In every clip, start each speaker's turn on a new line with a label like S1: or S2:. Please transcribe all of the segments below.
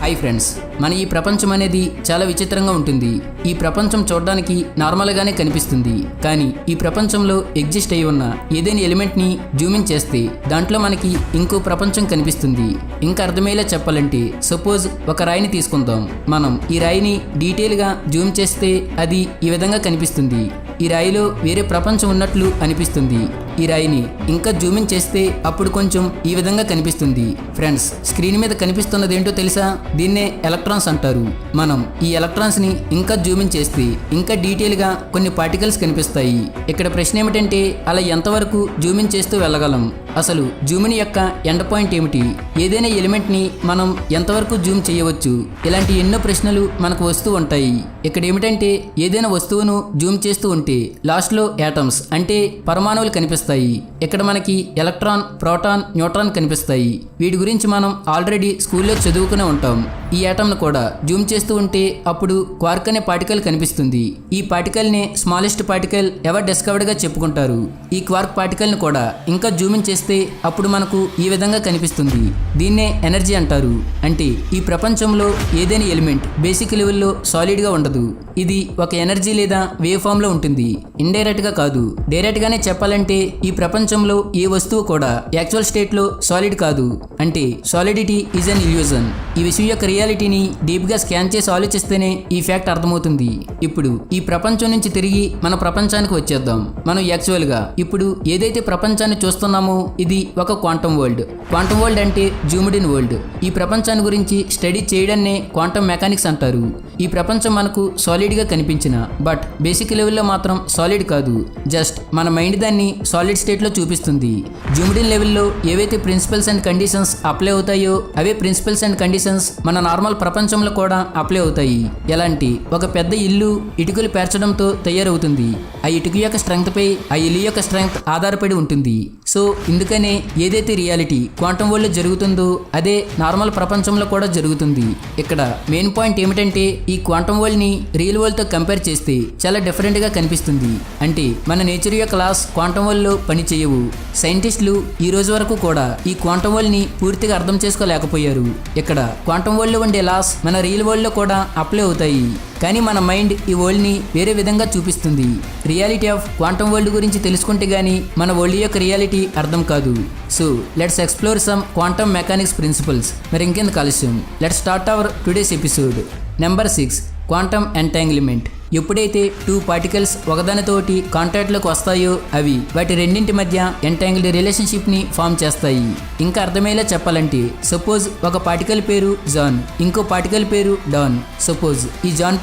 S1: Hi friends, మన ఈ ప్రపంచం అనేది చాలా విచిత్రంగా ఉంటుంది. ఈ ప్రపంచం చూడడానికి నార్మల్గానే కనిపిస్తుంది, కానీ ఈ ప్రపంచంలో ఎగ్జిస్ట్ అయి ఉన్న ఏదైనా ఎలిమెంట్ని జూమిన్ చేస్తే దాంట్లో మనకి ఇంకో ప్రపంచం కనిపిస్తుంది. ఇంకా అర్థమయ్యేలా చెప్పాలంటే సపోజ్ ఒక రాయిని తీసుకుందాం. మనం ఈ రాయిని డీటెయిల్గా జూమ్ చేస్తే అది ఈ విధంగా కనిపిస్తుంది. ఈ రాయిలో వేరే ప్రపంచం ఉన్నట్లు అనిపిస్తుంది. ఈ రాయిని ఇంకా జూమిన్ చేస్తే అప్పుడు కొంచెం ఈ విధంగా కనిపిస్తుంది. ఫ్రెండ్స్, స్క్రీన్ మీద కనిపిస్తున్నది ఏంటో తెలుసా? దీన్నే ఎలక్ట్రాన్స్ అంటారు. మనం ఈ ఎలక్ట్రాన్స్ ని ఇంకా జూమిన్ చేస్తే ఇంకా డీటెయిల్ గా కొన్ని పార్టికల్స్ కనిపిస్తాయి. ఇక్కడ ప్రశ్న ఏమిటంటే అలా ఎంతవరకు జూమిన్ చేస్తూ వెళ్ళగలం? అసలు జూమిన్ యొక్క ఎండ్ పాయింట్ ఏమిటి? ఏదైనా ఎలిమెంట్ ని మనం ఎంతవరకు జూమ్ చేయవచ్చు? ఇలాంటి ఎన్నో ప్రశ్నలు మనకు వస్తూ ఉంటాయి. ఇక్కడ ఏమిటంటే ఏదైనా వస్తువును జూమ్ చేస్తూ ఉంటే లాస్ట్ లో యాటమ్స్ అంటే పరమాణువులు కనిపిస్తాయి. ఇక్కడ మనకి ఎలక్ట్రాన్, ప్రోటాన్, న్యూట్రాన్ కనిపిస్తాయి. వీటి గురించి మనం ఆల్రెడీ స్కూల్లో చదువుకునే ఉంటాం. ఈ యాటమ్ను కూడా జూమ్ చేస్తూ ఉంటే అప్పుడు క్వార్క్ అనే పార్టికల్ కనిపిస్తుంది. ఈ పార్టికల్ ని స్మాలెస్ట్ పార్టికల్ ఎవర్ డిస్కవర్డ్ గా చెప్పుకుంటారు. ఈ క్వార్క్ పార్టికల్ ని కూడా ఇంకా జూమిన్ చేస్తే అప్పుడు మనకు ఈ విధంగా కనిపిస్తుంది. దీన్నే ఎనర్జీ అంటారు. అంటే ఈ ప్రపంచంలో ఏదైనా ఎలిమెంట్ బేసిక్ లెవెల్లో సాలిడ్ గా ఉండదు. ఇది ఒక ఎనర్జీ లేదా వేవ్ ఫామ్ లో ఉంటుంది. ఇండైరెక్ట్ గా కాదు, డైరెక్ట్ గానే చెప్పాలంటే ఈ ప్రపంచంలో ఏ వస్తువు కూడా యాక్చువల్ స్టేట్ లో సాలిడ్ కాదు. అంటే సాలిడిటీ ఈజ్ అన్ ఇల్యూజన్. ఈ విషయం యొక్క రియాలిటీని డీప్ గా స్కాన్ చేసి ఆలోచిస్తేనే ఈ ఫ్యాక్ట్ అర్థమవుతుంది. ఇప్పుడు ఈ ప్రపంచం నుంచి తిరిగి మన ప్రపంచానికి వచ్చేద్దాం. మనం యాక్చువల్ గా ఇప్పుడు ఏదైతే ప్రపంచాన్ని చూస్తున్నామో ఇది ఒక క్వాంటమ్ వరల్డ్. క్వాంటమ్ వరల్డ్ అంటే జూమ్డ్ ఇన్ వరల్డ్. ఈ ప్రపంచాన్ని గురించి స్టడీ చేయడాన్నే క్వాంటమ్ మెకానిక్స్ అంటారు. ఈ ప్రపంచం మనకు సాలిడ్ గా కనిపించిన బట్ బేసిక్ లెవెల్లో మాత్రం సాలిడ్ కాదు. జస్ట్ మన మైండ్ దాన్ని సాలిడ్ స్టేట్ లో చూపిస్తుంది. జూమ్డ్ ఇన్ లెవెల్లో ఏవైతే ప్రిన్సిపల్స్ అండ్ కండిషన్స్ అప్లై అవుతాయో అవే ప్రిన్సిపల్స్ అండ్ కండిషన్స్ మన నార్మల్ ప్రపంచంలో కూడా అప్లై అవుతాయి. ఎలాంటి ఒక పెద్ద ఇల్లు ఇటుకలు పేర్చడంతో తయారవుతుంది. ఆ ఇటుక యొక్క స్ట్రెంగ్త్ పై ఆ ఇల్లు యొక్క స్ట్రెంగ్త్ ఆధారపడి ఉంటుంది. సో ఇందుకనే ఏదైతే రియాలిటీ క్వాంటమ్ వరల్డ్ లో జరుగుతుందో అదే నార్మల్ ప్రపంచంలో కూడా జరుగుతుంది. ఇక్కడ మెయిన్ పాయింట్ ఏమిటంటే ఈ క్వాంటమ్ వరల్డ్ ని రియల్ వరల్డ్ తో కంపేర్ చేస్తే చాలా డిఫరెంట్ గా కనిపిస్తుంది. అంటే మన నేచర్ యొక్క లాస్ క్వాంటమ్ వరల్డ్ లో పని చేయవు. సైంటిస్టులు ఈ రోజు వరకు కూడా ఈ క్వాంటమ్ వరల్డ్ ని పూర్తిగా అర్థం చేసుకోలేకపోయారు. ఇక్కడ క్వాంటమ్ వరల్డ్ లో ఉండే లాస్ మన రియల్ వరల్డ్ లో కూడా అప్లై అవుతాయి. కానీ మన మైండ్ ఈ వరల్డ్ ని వేరే విధంగా చూపిస్తుంది. రియాలిటీ ఆఫ్ క్వాంటమ్ వరల్డ్ గురించి తెలుసుకుంటే గానీ మన వరల్డ్ యొక్క రియాలిటీ అర్థం కాదు. So let's explore some quantum mechanics principles. మరి ఇంకెందుకు ఆలస్యం, let's start our today's episode. Number 6, quantum entanglement. ఎప్పుడైతే టూ పార్టికల్స్ ఒకదానితోటి కాంటాక్ట్లోకి వస్తాయో అవి వాటి రెండింటి మధ్య ఎంటాంగిల్డ్ రిలేషన్షిప్ని ఫామ్ చేస్తాయి. ఇంకా అర్థమయ్యేలా చెప్పాలంటే సపోజ్ ఒక పార్టికల్ పేరు జాన్, ఇంకో పార్టికల్ పేరు డాన్. సపోజ్ ఈ జాన్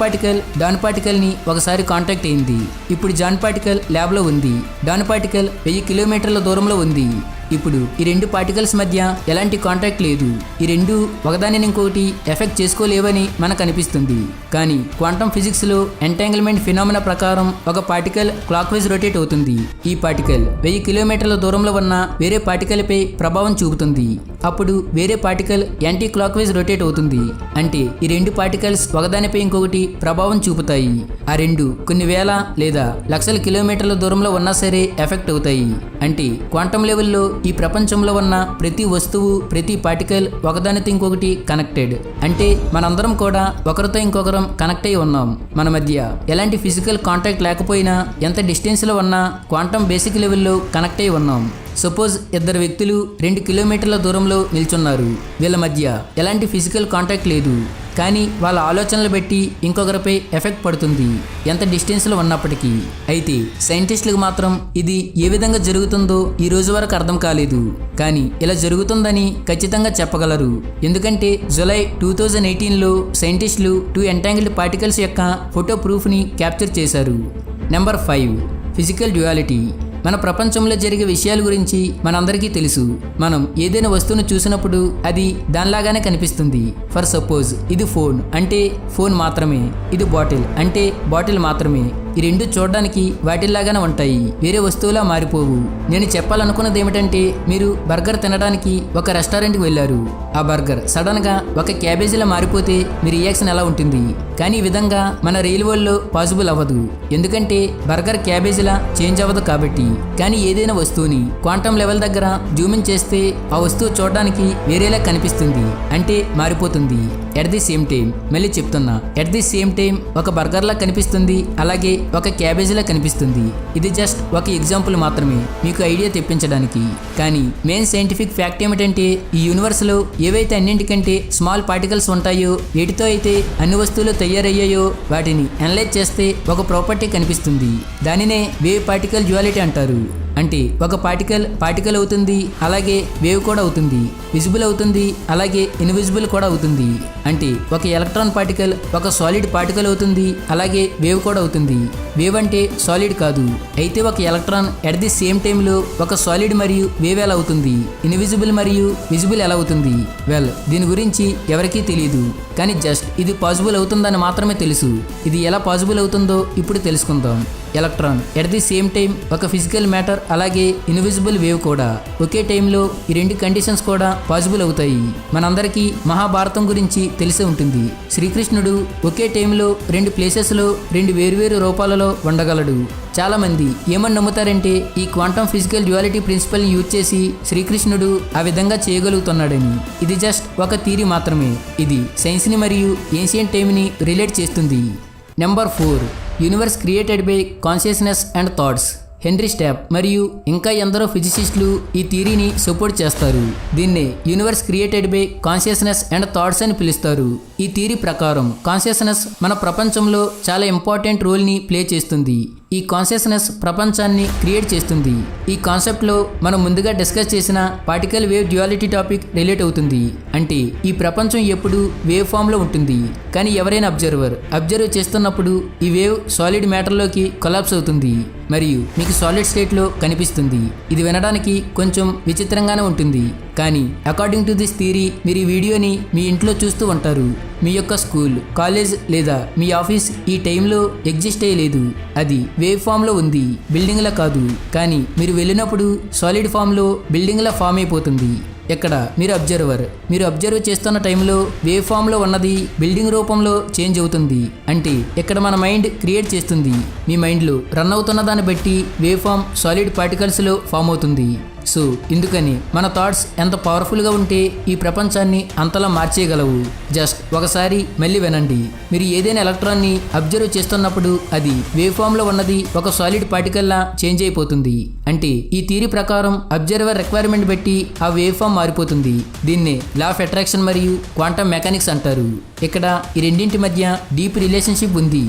S1: పార్టికల్ని ఒకసారి కాంటాక్ట్ అయింది. ఇప్పుడు జాన్ పార్టికల్ ల్యాబ్లో ఉంది, డాన్ పార్టికల్ 1000 కిలోమీటర్ల దూరంలో ఉంది. ఇప్పుడు ఈ రెండు పార్టికల్స్ మధ్య ఎలాంటి కాంటాక్ట్ లేదు. ఈ రెండు ఒకదానిని ఇంకొకటి ఎఫెక్ట్ చేసుకోలేవని మనకు అనిపిస్తుంది. కానీ క్వాంటమ్ ఫిజిక్స్ లో ఎంటాంగిల్మెంట్ ఫినామినా ప్రకారం ఒక పార్టికల్ క్లాక్ వైజ్ రొటేట్ అవుతుంది. ఈ పార్టికల్ 1000 కిలోమీటర్ల దూరంలో ఉన్న వేరే పార్టికల్ పై ప్రభావం చూపుతుంది. అప్పుడు వేరే particle anti clock wise rotate అవుతుంది. అంటే ఈ రెండు పార్టికల్స్ ఒకదానిపై ఇంకొకటి ప్రభావం చూపుతాయి. ఆ రెండు కొన్ని వేల లేదా లక్షల కిలోమీటర్ల దూరంలో ఉన్నా సరే ఎఫెక్ట్ అవుతాయి. అంటే క్వాంటమ్ లెవెల్లో ఈ ప్రపంచంలో ఉన్న ప్రతి వస్తువు, ప్రతి పార్టికల్ ఒకదానితో ఇంకొకటి కనెక్టెడ్. అంటే మనందరం కూడా ఒకరితో ఇంకొకరం కనెక్ట్ అయి ఉన్నాం. మన మధ్య ఎలాంటి ఫిజికల్ కాంటాక్ట్ లేకపోయినా ఎంత డిస్టెన్స్ లో ఉన్నా క్వాంటమ్ బేసిక్ లెవెల్లో కనెక్ట్ అయి ఉన్నాం. సపోజ్ ఇద్దరు వ్యక్తులు 2 కిలోమీటర్ల దూరంలో నిల్చున్నారు. వీళ్ళ మధ్య ఎలాంటి ఫిజికల్ కాంటాక్ట్ లేదు, కానీ వాళ్ళ ఆలోచనలు బట్టి ఇంకొకరిపై ఎఫెక్ట్ పడుతుంది ఎంత డిస్టెన్స్లో ఉన్నప్పటికీ. అయితే సైంటిస్టులకు మాత్రం ఇది ఏ విధంగా జరుగుతుందో ఈ రోజు వరకు అర్థం కాలేదు. కానీ ఇలా జరుగుతుందని ఖచ్చితంగా చెప్పగలరు. ఎందుకంటే జూలై 2018లో సైంటిస్టులు 2 ఎంటాంగిల్డ్ పార్టికల్స్ యొక్క ఫోటో ప్రూఫ్ని క్యాప్చర్ చేశారు. Number 5, physical duality. మన ప్రపంచంలో జరిగే విషయాల గురించి మనందరికీ తెలుసు. మనం ఏదైనా వస్తువును చూసినప్పుడు అది దానిలాగానే కనిపిస్తుంది. ఫర్ సపోజ్ ఇది ఫోన్ అంటే ఫోన్ మాత్రమే, ఇది బాటిల్ అంటే బాటిల్ మాత్రమే. ఈ రెండు చూడడానికి వాటిల్లాగానే ఉంటాయి, వేరే వస్తువులా మారిపోవు. నేను చెప్పాలనుకున్నది ఏమిటంటే మీరు బర్గర్ తినడానికి ఒక రెస్టారెంట్కి వెళ్ళారు. ఆ బర్గర్ సడన్ గా ఒక క్యాబేజీలా మారిపోతే మీ రియాక్షన్ ఎలా ఉంటుంది? కానీ ఈ విధంగా మన రియల్ వరల్డ్ లో పాసిబుల్ అవ్వదు. ఎందుకంటే బర్గర్ క్యాబేజీలా చేంజ్ అవ్వదు కాబట్టి. కానీ ఏదైనా వస్తువుని క్వాంటమ్ లెవెల్ దగ్గర జూమిన్ చేస్తే ఆ వస్తువు చూడడానికి వేరేలా కనిపిస్తుంది, అంటే మారిపోతుంది. At the same time. మళ్ళీ చెప్తున్నా, ఎట్ ది సేమ్ టైం ఒక బర్గర్లా కనిపిస్తుంది, అలాగే ఒక క్యాబేజీలా కనిపిస్తుంది. ఇది జస్ట్ ఒక ఎగ్జాంపుల్ మాత్రమే మీకు ఐడియా తెప్పించడానికి. కానీ మెయిన్ సైంటిఫిక్ ఫ్యాక్ట్ ఏమిటంటే ఈ యూనివర్స్ లో ఏవైతే అన్నింటికంటే స్మాల్ పార్టికల్స్ ఉంటాయో, వేటితో అయితే అన్ని వస్తువులు తయారయ్యాయో వాటిని అనలైజ్ చేస్తే ఒక ప్రాపర్టీ కనిపిస్తుంది. దానినే వేవ్ పార్టికల్ డ్యుయాలిటీ అంటారు. అంటే ఒక పార్టికల్ అవుతుంది, అలాగే వేవ్ కూడా అవుతుంది. విజిబుల్ అవుతుంది, అలాగే ఇన్విజిబుల్ కూడా అవుతుంది. అంటే ఒక ఎలక్ట్రాన్ పార్టికల్ ఒక సాలిడ్ పార్టికల్ అవుతుంది, అలాగే వేవ్ కూడా అవుతుంది. వేవ్ అంటే సాలిడ్ కాదు. అయితే ఒక ఎలక్ట్రాన్ ఎట్ ది సేమ్ టైంలో ఒక సాలిడ్ మరియు వేవ్ ఎలా అవుతుంది, ఇన్విజిబుల్ మరియు విజిబుల్ ఎలా అవుతుంది? వెల్, దీని గురించి ఎవరికీ తెలియదు. కానీ జస్ట్ ఇది పాసిబుల్ అవుతుందని మాత్రమే తెలుసు. ఇది ఎలా పాసిబుల్ అవుతుందో ఇప్పుడు తెలుసుకుందాం. Electron at the same time ఒక ఫిజికల్ మ్యాటర్, అలాగే ఇన్విజిబుల్ వేవ్ కూడా ఒకే టైంలో ఈ రెండు కండిషన్స్ కూడా పాసిబుల్ అవుతాయి. మనందరికీ మహాభారతం గురించి తెలిసే ఉంటుంది. శ్రీకృష్ణుడు ఒకే టైంలో రెండు ప్లేసెస్లో రెండు వేర్వేరు రూపాలలో ఉండగలడు. చాలా మంది ఏమని నమ్ముతారంటే ఈ క్వాంటమ్ ఫిజికల్ డ్యుయాలిటీ ప్రిన్సిపల్ని యూజ్ చేసి శ్రీకృష్ణుడు ఆ విధంగా చేయగలుగుతున్నాడని. ఇది జస్ట్ ఒక థియరీ మాత్రమే. ఇది సైన్స్ని మరియు ఏన్షియంట్ టైంని రిలేట్ చేస్తుంది. Number 4, universe created by consciousness and thoughts. Henry stop మరియు ఇంకా ఎందరో ఫిజిసిస్టులు ఈ థియరీని సపోర్ట్ చేస్తారు. దీన్నే universe created by consciousness and thoughts అని పిలుస్తారు. ఈ థియరీ ప్రకారం కాన్షియస్నెస్ మన ప్రపంచంలో చాలా ఇంపార్టెంట్ రోల్ని ప్లే చేస్తుంది. ఈ కాన్షియస్నెస్ ప్రపంచాన్ని క్రియేట్ చేస్తుంది. ఈ కాన్సెప్ట్లో మనం ముందుగా డిస్కస్ చేసిన particle wave duality topic relate అవుతుంది. అంటే ఈ ప్రపంచం ఎప్పుడు వేవ్ ఫామ్లో ఉంటుంది, కానీ ఎవరైనా అబ్జర్వ్ చేస్తున్నప్పుడు ఈ వేవ్ సాలిడ్ మ్యాటర్లోకి కొలాప్స్ అవుతుంది మరియు మీకు సాలిడ్ స్టేట్లో కనిపిస్తుంది. ఇది వినడానికి కొంచెం విచిత్రంగానే ఉంటుంది, కానీ అకార్డింగ్ టు దిస్ థియరీ మీరు ఈ వీడియోని మీ ఇంట్లో చూస్తూ ఉంటారు. మీ యొక్క స్కూల్, కాలేజ్ లేదా మీ ఆఫీస్ ఈ టైంలో ఎగ్జిస్ట్ అయ్యలేదు. అది వేవ్ ఫామ్లో ఉంది, బిల్డింగ్లా కాదు. కానీ మీరు వెళ్ళినప్పుడు సాలిడ్ ఫామ్లో బిల్డింగ్లా ఫామ్ అయిపోతుంది. ఇక్కడ మీరు అబ్జర్వ్ చేస్తున్న టైంలో వేవ్ ఫామ్లో ఉన్నది బిల్డింగ్ రూపంలో చేంజ్ అవుతుంది. అంటే ఇక్కడ మన మైండ్ క్రియేట్ చేస్తుంది. మీ మైండ్లో రన్ అవుతున్న దాన్ని బట్టి వేవ్ ఫామ్ సాలిడ్ పార్టికల్స్లో ఫామ్ అవుతుంది. సో ఇందుకని మన థాట్స్ ఎంత పవర్ఫుల్గా ఉంటే ఈ ప్రపంచాన్ని అంతలా మార్చేయగలవు. జస్ట్ ఒకసారి మళ్ళీ వినండి. మీరు ఏదైనా ఎలక్ట్రాన్ని అబ్జర్వ్ చేస్తున్నప్పుడు అది వేవ్ ఫామ్లో ఉన్నది ఒక సాలిడ్ పార్టికల్లా చేంజ్ అయిపోతుంది. అంటే ఈ థియరీ ప్రకారం అబ్జర్వర్ రిక్వైర్మెంట్ బట్టి ఆ వేవ్ ఫామ్ మారిపోతుంది. దీన్నే లా ఆఫ్ అట్రాక్షన్ మరియు క్వాంటమ్ మెకానిక్స్ అంటారు. ఇక్కడ ఈ రెండింటి మధ్య డీప్ రిలేషన్షిప్ ఉంది.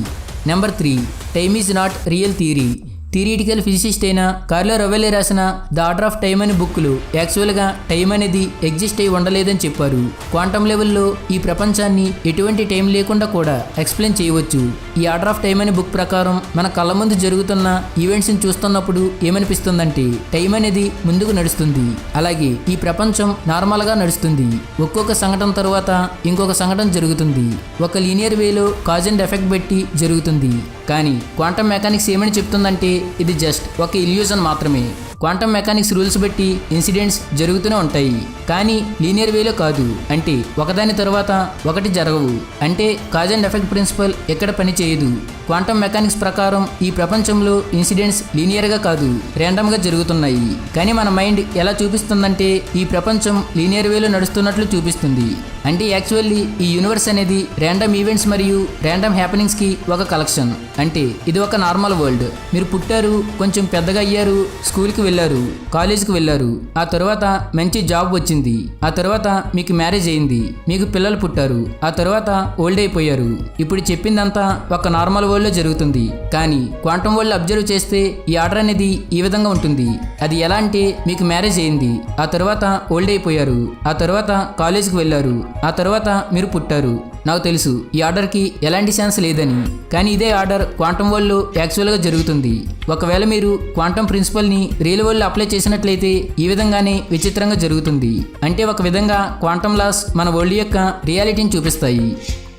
S1: Number 3, time is not real theory. Theoretical physicist అయిన కార్లో రవెల్లే రాసిన ద ఆర్డర్ ఆఫ్ టైమ్ అనే బుక్లో యాక్చువల్గా టైం అనేది ఎగ్జిస్ట్ అయి ఉండలేదని చెప్పారు. క్వాంటమ్ లెవెల్లో ఈ ప్రపంచాన్ని ఎటువంటి టైం లేకుండా కూడా ఎక్స్ప్లెయిన్ చేయవచ్చు. ఈ ఆర్డర్ ఆఫ్ టైమ్ అనే బుక్ ప్రకారం మన కళ్ళ ముందు జరుగుతున్న ఈవెంట్స్ని చూస్తున్నప్పుడు ఏమనిపిస్తుందంటే టైం అనేది ముందుకు నడుస్తుంది, అలాగే ఈ ప్రపంచం నార్మల్గా నడుస్తుంది. ఒక్కొక్క సంఘటన తర్వాత ఇంకొక సంఘటన జరుగుతుంది. ఒక లీనియర్ వేలో కాజ్ అండ్ ఎఫెక్ట్ బట్టి జరుగుతుంది. కానీ క్వాంటమ్ మెకానిక్స్ ఏమని చెప్తుందంటే ఇది జస్ట్ ఒక ఇల్యూజన్ మాత్రమే. క్వాంటమ్ మెకానిక్స్ రూల్స్ బట్టి ఇన్సిడెంట్స్ జరుగుతూనే ఉంటాయి, కానీ లీనియర్ వేలో కాదు. అంటే ఒకదాని తర్వాత ఒకటి జరగవు. అంటే కాజ్ అండ్ ఎఫెక్ట్ ప్రిన్సిపల్ ఎక్కడ పని చేయదు. క్వాంటమ్ మెకానిక్స్ ప్రకారం ఈ ప్రపంచంలో ఇన్సిడెంట్స్ లీనియర్గా కాదు, ర్యాండమ్గా జరుగుతున్నాయి. కానీ మన మైండ్ ఎలా చూపిస్తుందంటే ఈ ప్రపంచం లీనియర్ వేలో నడుస్తున్నట్లు చూపిస్తుంది. అంటే యాక్చువల్లీ ఈ యూనివర్స్ అనేది ర్యాండమ్ ఈవెంట్స్ మరియు ర్యాండమ్ హ్యాపెనింగ్స్కి ఒక కలెక్షన్. అంటే ఇది ఒక నార్మల్ వరల్డ్. మీరు పుట్టారు, కొంచెం పెద్దగా అయ్యారు, స్కూల్కి వెళ్ళారు, కాలేజీకి వెళ్ళారు, ఆ తర్వాత మంచి జాబ్ వచ్చింది, ఆ తర్వాత మీకు మ్యారేజ్ అయింది, మీకు పిల్లలు పుట్టారు, ఆ తర్వాత ఓల్డ్ అయిపోయారు. ఇప్పుడు చెప్పిందంతా ఒక నార్మల్ వరల్డ్లో జరుగుతుంది. కానీ క్వాంటమ్ వరల్డ్ అబ్జర్వ్ చేస్తే ఈ ఆర్డర్ అనేది ఈ విధంగా ఉంటుంది. అది ఎలా అంటే మీకు మ్యారేజ్ అయింది, ఆ తర్వాత ఓల్డ్ అయిపోయారు, ఆ తర్వాత కాలేజీకి వెళ్ళారు, ఆ తర్వాత మీరు పుట్టారు. నాకు తెలుసు ఈ ఆర్డర్కి ఎలాంటి సెన్స్ లేదని, కానీ ఇదే ఆర్డర్ క్వాంటమ్ వరల్డ్లో యాక్చువల్గా జరుగుతుంది. ఒకవేళ మీరు క్వాంటమ్ ప్రిన్సిపల్ని రియల్ వరల్డ్లో అప్లై చేసినట్లయితే ఈ విధంగానే విచిత్రంగా జరుగుతుంది. అంటే ఒక విధంగా క్వాంటమ్ లాస్ మన వరల్డ్ యొక్క రియాలిటీని చూపిస్తాయి.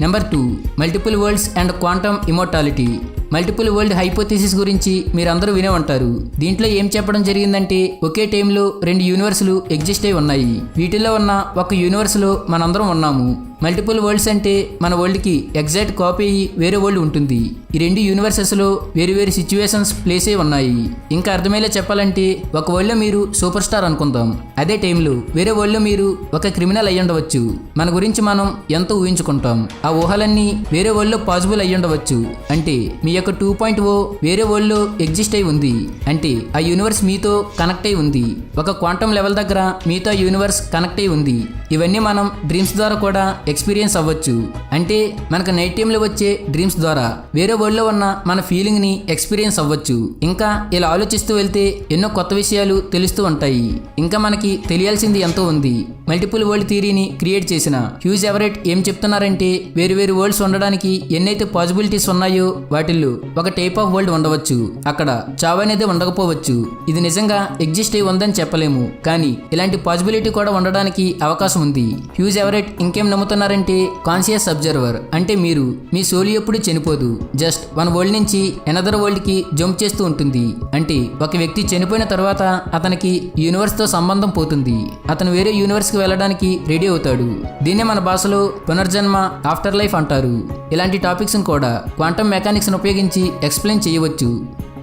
S1: Number 2, multiple world's and quantum immortality. Multiple world hypothesis గురించి మీరందరూ వినే ఉంటారు. దీంట్లో ఏం చెప్పడం జరిగిందంటే ఒకే టైంలో 2 యూనివర్సులు ఎగ్జిస్ట్ అయి ఉన్నాయి. వీటిలో ఉన్న ఒక యూనివర్స్లో మనందరం ఉన్నాము. మల్టిపుల్ వరల్డ్స్ అంటే మన వరల్డ్కి ఎగ్జాక్ట్ కాపీ అయ్యి వేరే వరల్డ్ ఉంటుంది. ఈ 2 యూనివర్సెస్లో వేరు వేరు సిచ్యువేషన్స్ ప్లేస్ అయి ఉన్నాయి. ఇంకా అర్థమయ్యేలా చెప్పాలంటే ఒక వరల్డ్లో మీరు సూపర్ స్టార్ అనుకుందాం. అదే టైంలో వేరే వరల్డ్లో మీరు ఒక క్రిమినల్ అయ్యి ఉండవచ్చు. మన గురించి మనం ఎంతో ఊహించుకుంటాం. ఆ ఊహలన్నీ వేరే వరల్డ్లో పాసిబుల్ అయ్యి ఉండవచ్చు. అంటే మీ యొక్క 2.0 వేరే వరల్డ్లో ఎగ్జిస్ట్ అయి ఉంది. అంటే ఆ యూనివర్స్ మీతో కనెక్ట్ అయి ఉంది. ఒక క్వాంటమ్ లెవెల్ దగ్గర మీతో యూనివర్స్ కనెక్ట్ అయి ఉంది. ఇవన్నీ మనం డ్రీమ్స్ ద్వారా కూడా ఎక్స్పీరియన్స్ అవ్వచ్చు. అంటే మనకు నైట్ టైంలో వచ్చే డ్రీమ్స్ ద్వారా వేరే వరల్డ్లో ఉన్న మన ఫీలింగ్ని ఎక్స్పీరియన్స్ అవ్వచ్చు. ఇంకా ఇలా ఆలోచిస్తూ వెళ్తే ఎన్నో కొత్త విషయాలు తెలుస్తూ ఉంటాయి. ఇంకా మనకి తెలియాల్సింది ఎంతో ఉంది. మల్టిపుల్ వరల్డ్ థియరీని క్రియేట్ చేసిన హ్యూజ్ ఎవరెట్ ఏం చెప్తున్నారంటే వేరు వేరు వరల్డ్స్ ఉండడానికి ఎన్నైతే పాసిబిలిటీస్ ఉన్నాయో వాటిల్లో ఒక టైప్ ఆఫ్ వరల్డ్ ఉండవచ్చు. అక్కడ చావు అనేది ఉండకపోవచ్చు. ఇది నిజంగా ఎగ్జిస్ట్ అయి ఉందని చెప్పలేము, కానీ ఇలాంటి పాసిబిలిటీ కూడా ఉండడానికి అవకాశం ఉంది. హ్యూజ్ ఎవరెట్ ఇంకేం నమ్ముతున్నారంటే కాన్షియస్ అబ్జర్వర్ అంటే మీరు మీ సోల్ ఎప్పుడు చనిపోదు. జస్ట్ వన్ వరల్డ్ నుంచి ఎనదర్ వరల్డ్ కి జంప్ చేస్తూ ఉంటుంది. అంటే ఒక వ్యక్తి చనిపోయిన తర్వాత అతనికి యూనివర్స్ తో సంబంధం పోతుంది. అతను వేరే యూనివర్స్ కి వెళ్ళడానికి రెడీ అవుతాడు. దీన్నే మన భాషలో పునర్జన్మ, ఆఫ్టర్ లైఫ్ అంటారు. ఇలాంటి టాపిక్స్ కూడా క్వాంటమ్ మెకానిక్స్ ఉపయోగించి ఎక్స్ప్లెయిన్ చేయవచ్చు.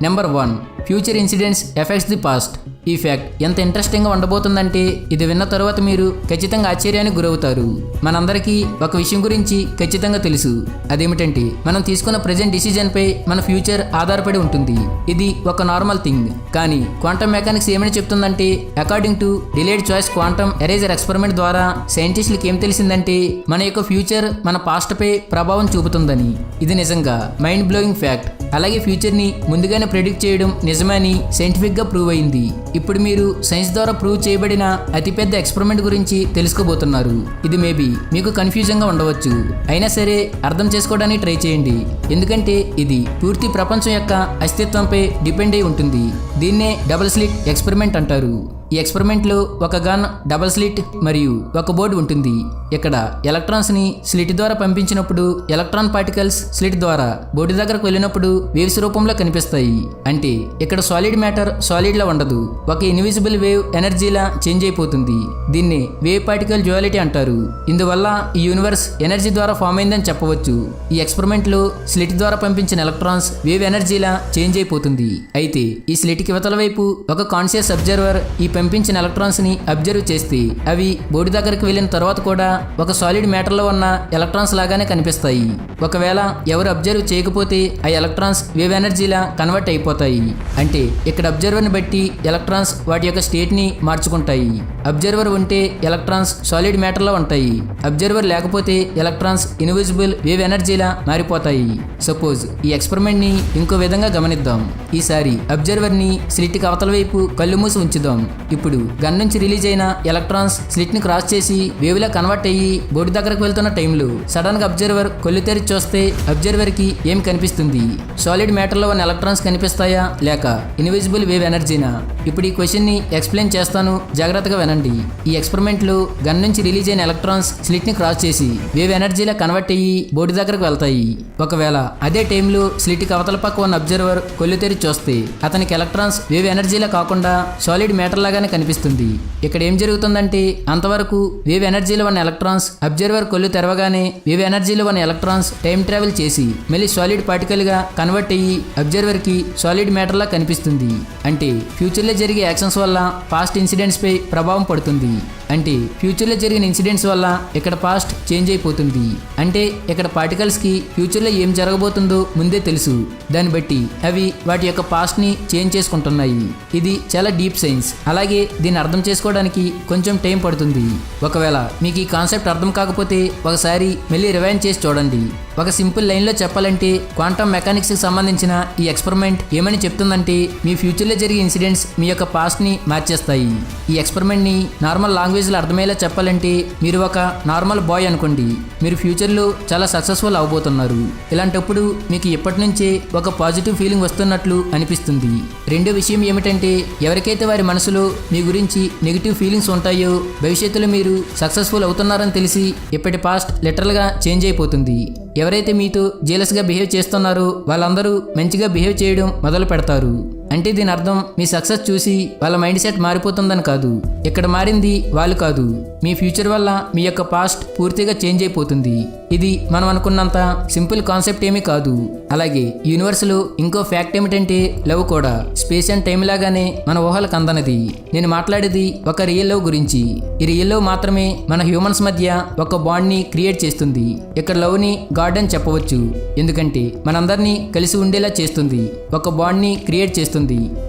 S1: Number 1, future incidents effects the past. ఈ ఫ్యాక్ట్ ఎంత ఇంట్రెస్టింగ్గా ఉండబోతుందంటే ఇది విన్న తర్వాత మీరు ఖచ్చితంగా ఆశ్చర్యానికి గురవుతారు. మనందరికీ ఒక విషయం గురించి ఖచ్చితంగా తెలుసు. అదేమిటంటే మనం తీసుకున్న ప్రెజెంట్ డిసిజన్ పై మన ఫ్యూచర్ ఆధారపడి ఉంటుంది. ఇది ఒక నార్మల్ థింగ్. కానీ క్వాంటమ్ మెకానిక్స్ ఏమని చెప్తుందంటే according to delayed choice quantum eraser experiment ద్వారా సైంటిస్టులకు ఏం తెలిసిందంటే మన యొక్క ఫ్యూచర్ మన పాస్ట్ పై ప్రభావం చూపుతుందని. ఇది నిజంగా మైండ్ బ్లోయింగ్ ఫ్యాక్ట్. అలాగే ఫ్యూచర్ని ముందుగానే ప్రెడిక్ట్ చేయడం నిజమని సైంటిఫిక్గా ప్రూవ్ అయింది. ఇప్పుడు మీరు సైన్స్ ద్వారా ప్రూవ్ చేయబడిన అతిపెద్ద ఎక్స్పెరిమెంట్ గురించి తెలుసుకోబోతున్నారు. ఇది మేబీ మీకు కన్ఫ్యూజన్గా ఉండవచ్చు. అయినా సరే అర్థం చేసుకోవడానికి ట్రై చేయండి. ఎందుకంటే ఇది పూర్తి ప్రపంచం యొక్క అస్తిత్వంపై డిపెండ్ అయి ఉంటుంది. దీన్నే డబుల్ స్లిట్ ఎక్స్పెరిమెంట్ అంటారు. ఈ ఎక్స్పెరిమెంట్లో ఒక గన్, డబుల్ స్లిట్ మరియు ఒక బోర్డు ఉంటుంది. ఇక్కడ ఎలక్ట్రాన్స్ని స్లిట్ ద్వారా పంపించినప్పుడు ఎలక్ట్రాన్ పార్టికల్స్ స్లిట్ ద్వారా బోర్డు దగ్గరకు వెళ్ళినప్పుడు వేవ్స్ రూపంలో కనిపిస్తాయి. అంటే ఇక్కడ సాలిడ్ మ్యాటర్ సాలిడ్లా ఉండదు, ఒక ఇన్విజిబుల్ వేవ్ ఎనర్జీలా చేంజ్ అయిపోతుంది. దీన్ని వేవ్ పార్టికల్ డ్యుయాలిటీ అంటారు. ఇందువల్ల ఈ యూనివర్స్ ఎనర్జీ ద్వారా ఫామ్ అయిందని చెప్పవచ్చు. ఈ ఎక్స్పెరిమెంట్లో స్లిట్ ద్వారా పంపించిన ఎలక్ట్రాన్స్ వేవ్ ఎనర్జీలా చేంజ్ అయిపోతుంది. అయితే ఈ స్లిట్కి ఇవతల వైపు ఒక కాన్షియస్ అబ్జర్వర్ ఈ పంపించిన ఎలక్ట్రాన్స్ ని అబ్జర్వ్ చేస్తే అవి బోర్డు దగ్గరికి వెళ్ళిన తర్వాత కూడా ఒక సాలిడ్ మ్యాటర్లో ఉన్న ఎలక్ట్రాన్స్ లాగానే కనిపిస్తాయి. ఒకవేళ ఎవరు అబ్జర్వ్ చేయకపోతే ఆ ఎలక్ట్రాన్స్ వేవ్ ఎనర్జీలా కన్వర్ట్ అయిపోతాయి. అంటే ఇక్కడ అబ్జర్వర్ని బట్టి ఎలక్ట్రాన్స్ వాటి యొక్క స్టేట్ ని మార్చుకుంటాయి. అబ్జర్వర్ ఉంటే ఎలక్ట్రాన్స్ సాలిడ్ మ్యాటర్లో ఉంటాయి. అబ్జర్వర్ లేకపోతే ఎలక్ట్రాన్స్ ఇన్విజిబుల్ వేవ్ ఎనర్జీలా మారిపోతాయి. సపోజ్ ఈ ఎక్స్పెరిమెంట్ ని ఇంకో విధంగా గమనిద్దాం. ఈసారి అబ్జర్వర్ ని స్లిట్ కి అవతల వైపు కళ్ళు మూసి ఉంచుదాం. ఇప్పుడు గన్ నుంచి రిలీజ్ అయిన ఎలక్ట్రాన్స్ స్లిట్ ని క్రాస్ చేసి వేవ్ లా కన్వర్ట్ అయ్యి బోర్డు దగ్గరకు వెళ్తున్న టైంలో సడన్ గా అబ్జర్వర్ కళ్ళు తెరిచి చూస్తే అబ్జర్వర్ కి ఏం కనిపిస్తుంది? సాలిడ్ మ్యాటర్ లో ఉన్న ఎలక్ట్రాన్స్ కనిపిస్తాయా లేక ఇన్విజిబుల్ వేవ్ ఎనర్జీనా? ఇప్పుడు ఈ క్వశ్చన్ ని ఎక్స్ప్లెయిన్ చేస్తాను, జాగ్రత్తగా వినండి. ఈ ఎక్స్పెరిమెంట్ లో గన్ నుంచి రిలీజ్ అయిన ఎలక్ట్రాన్స్ స్లిట్ ని క్రాస్ చేసి వేవ్ ఎనర్జీలా కన్వర్ట్ అయ్యి బోర్డు దగ్గరకు వెళ్తాయి. ఒకవేళ అదే టైంలో స్లిట్ కి అవతల పక్క ఉన్న అబ్జర్వర్ కళ్ళు తెరిచి చూస్తే అతనికి ఎలక్ట్రాన్స్ వేవ్ ఎనర్జీలా కాకుండా సాలిడ్ మ్యాటర్ లాగానే కనిపిస్తుంది. ఇక్కడ ఏం జరుగుతుందంటే అంతవరకు వేవ్ ఎనర్జీలో ఉన్న ఎలక్ట్రాన్స్ అబ్జర్వర్ కళ్ళు తెరవగానే వేవ్ ఎనర్జీలో ఉన్న ఎలక్ట్రాన్స్ టైం ట్రావెల్ చేసి మళ్ళీ సాలిడ్ పార్టికల్ గా కన్వర్ట్ అయ్యి అబ్జర్వర్ కి సాలిడ్ మ్యాటర్ లా కనిపిస్తుంది. అంటే ఫ్యూచర్ లో జరిగే యాక్షన్స్ వల్ల పాస్ట్ ఇన్సిడెంట్స్ పై ప్రభావం పడుతుంది. అంటే ఫ్యూచర్ లో జరిగిన ఇన్సిడెంట్స్ వల్ల ఇక్కడ పాస్ట్ చేంజ్ అయిపోతుంది. అంటే ఇక్కడ పార్టికల్స్ కి ఫ్యూచర్ లో ఏం జరగబోతుందో ముందే తెలుసు. దాన్ని బట్టి అవి వాటి యొక్క పాస్ట్ ని చేంజ్ చేసుకుంటున్నాయి. ఇది చాలా డీప్ సైన్స్. అలాగే దీన్ని అర్థం చేసుకోవడానికి కొంచెం టైం పడుతుంది. ఒకవేళ మీకు ఈ కాన్సెప్ట్ అర్థం కాకపోతే ఒకసారి మళ్ళీ రివైండ్ చేసి చూడండి. ఒక సింపుల్ లైన్లో చెప్పాలంటే క్వాంటమ్ మెకానిక్స్కి సంబంధించిన ఈ ఎక్స్పెరిమెంట్ ఏమని చెప్తుందంటే మీ ఫ్యూచర్లో జరిగే ఇన్సిడెంట్స్ మీ యొక్క పాస్ట్ని మార్చేస్తాయి. ఈ ఎక్స్పెరిమెంట్ని నార్మల్ లాంగ్వేజ్లో అర్థమయ్యేలా చెప్పాలంటే మీరు ఒక నార్మల్ బాయ్ అనుకోండి. మీరు ఫ్యూచర్లో చాలా సక్సెస్ఫుల్ అవబోతున్నారు. ఇలాంటప్పుడు మీకు ఇప్పటి నుంచే ఒక పాజిటివ్ ఫీలింగ్ వస్తున్నట్లు అనిపిస్తుంది. రెండో విషయం ఏమిటంటే ఎవరికైతే వారి మనసులో మీ గురించి నెగిటివ్ ఫీలింగ్స్ ఉంటాయో భవిష్యత్తులో మీరు సక్సెస్ఫుల్ అవుతున్నారని తెలిసి ఇప్పటి పాస్ట్ లిటరల్గా చేంజ్ అయిపోతుంది. ఎవరైతే మీతో జేలస్గా బిహేవ్ చేస్తున్నారో వాళ్ళందరూ మంచిగా బిహేవ్ చేయడం మొదలు పెడతారు. అంటే దీని అర్థం మీ సక్సెస్ చూసి వాళ్ళ మైండ్ సెట్ మారిపోతుందని కాదు. ఇక్కడ మారింది వాళ్ళు కాదు, మీ ఫ్యూచర్ వల్ల మీ యొక్క పాస్ట్ పూర్తిగా చేంజ్ అయిపోతుంది. ఇది మనం అనుకున్నంత సింపుల్ కాన్సెప్ట్ ఏమీ కాదు. అలాగే యూనివర్స్లో ఇంకో ఫ్యాక్ట్ ఏమిటంటే లవ్ కూడా స్పేస్ అండ్ టైం లాగానే మన ఊహలకు అందనది. నేను మాట్లాడేది ఒక రియల్ లవ్ గురించి. ఈ రియల్ లవ్ మాత్రమే మన హ్యూమన్స్ మధ్య ఒక బాండ్ని క్రియేట్ చేస్తుంది. ఇక్కడ లవ్ని గాడ్ అని చెప్పవచ్చు, ఎందుకంటే మనందరినీ కలిసి ఉండేలా చేస్తుంది, ఒక బాండ్ని క్రియేట్ చేస్తుంది.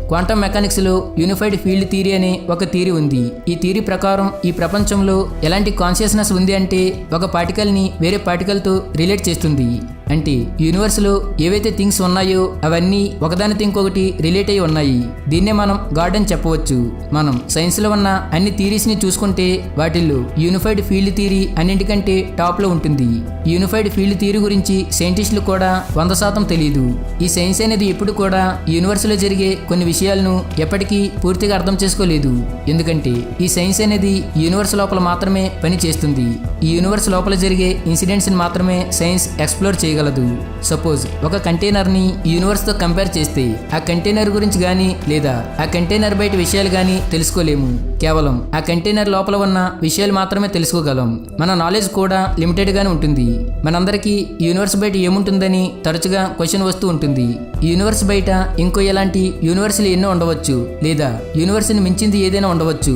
S1: క్వాంటమ్ మెకానిక్స్లో యూనిఫైడ్ ఫీల్డ్ థియరీ అనే ఒక థియరీ ఉంది. ఈ థియరీ ప్రకారం ఈ ప్రపంచంలో ఎలాంటి కాన్షియస్నెస్ ఉంది అంటే ఒక పార్టికల్ని వేరే పార్టికల్తో రిలేట్ చేస్తుంది. అంటే యూనివర్స్లో ఏవైతే థింగ్స్ ఉన్నాయో అవన్నీ ఒకదానితో ఇంకొకటి రిలేట్ అయి ఉన్నాయి. దీన్నే మనం గాడ్ అని చెప్పవచ్చు. మనం సైన్స్లో ఉన్న అన్ని థియరీస్ని చూసుకుంటే వాటిల్లో యూనిఫైడ్ ఫీల్డ్ థియరీ అన్నింటికంటే టాప్లో ఉంటుంది. యూనిఫైడ్ ఫీల్డ్ థియరీ గురించి సైంటిస్టులు కూడా 100% తెలియదు. ఈ సైన్స్ అనేది ఎప్పుడు కూడా యూనివర్స్లో జరిగే కొన్ని విషయాలను ఎప్పటికీ పూర్తిగా అర్థం చేసుకోలేదు. ఎందుకంటే ఈ సైన్స్ అనేది యూనివర్స్ లోపల మాత్రమే పని చేస్తుంది. ఈ యూనివర్స్ లోపల జరిగే ఇన్సిడెంట్స్ని మాత్రమే సైన్స్ ఎక్స్ప్లోర్ చేయగలదు. సపోజ్ ఒక కంటైనర్ని యూనివర్స్తో కంపేర్ చేస్తే ఆ కంటైనర్ గురించి కానీ లేదా ఆ కంటైనర్ బయట విషయాలు కానీ తెలుసుకోలేము. కేవలం ఆ కంటైనర్ లోపల ఉన్న విషయాలు మాత్రమే తెలుసుకోగలం. మన నాలెడ్జ్ కూడా లిమిటెడ్గానే ఉంటుంది. మనందరికీ యూనివర్స్ బయట ఏముంటుందని తరచుగా క్వశ్చన్ వస్తూ ఉంటుంది. యూనివర్స్ బయట ఇంకో ఎలాంటి యూనివర్స్లు ఎన్నో ఉండవచ్చు, లేదా యూనివర్స్ని మించింది ఏదైనా ఉండవచ్చు.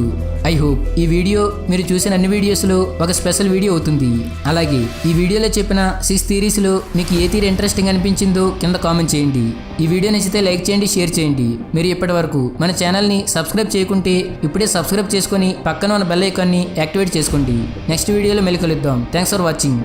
S1: ఐ హోప్ ఈ వీడియో మీరు చూసిన అన్ని వీడియోస్లో ఒక స్పెషల్ వీడియో అవుతుంది. అలాగే ఈ వీడియోలో చెప్పిన 6 థియరీస్లో మీకు ఏ థియరీ ఇంట్రెస్టింగ్ అనిపించిందో కింద కామెంట్ చేయండి. ఈ వీడియో నచ్చితే లైక్ చేయండి, షేర్ చేయండి. మీరు ఇప్పటి వరకు మన ఛానల్ని సబ్స్క్రైబ్ చేయకుంటే ఇప్పుడే సబ్స్క్రైబ్ చేసుకొని పక్కన ఉన్న బెల్ ఐకాన్ని యాక్టివేట్ చేసుకోండి. నెక్స్ట్ వీడియోలో మళ్ళీ కలుద్దాం. Thanks for watching.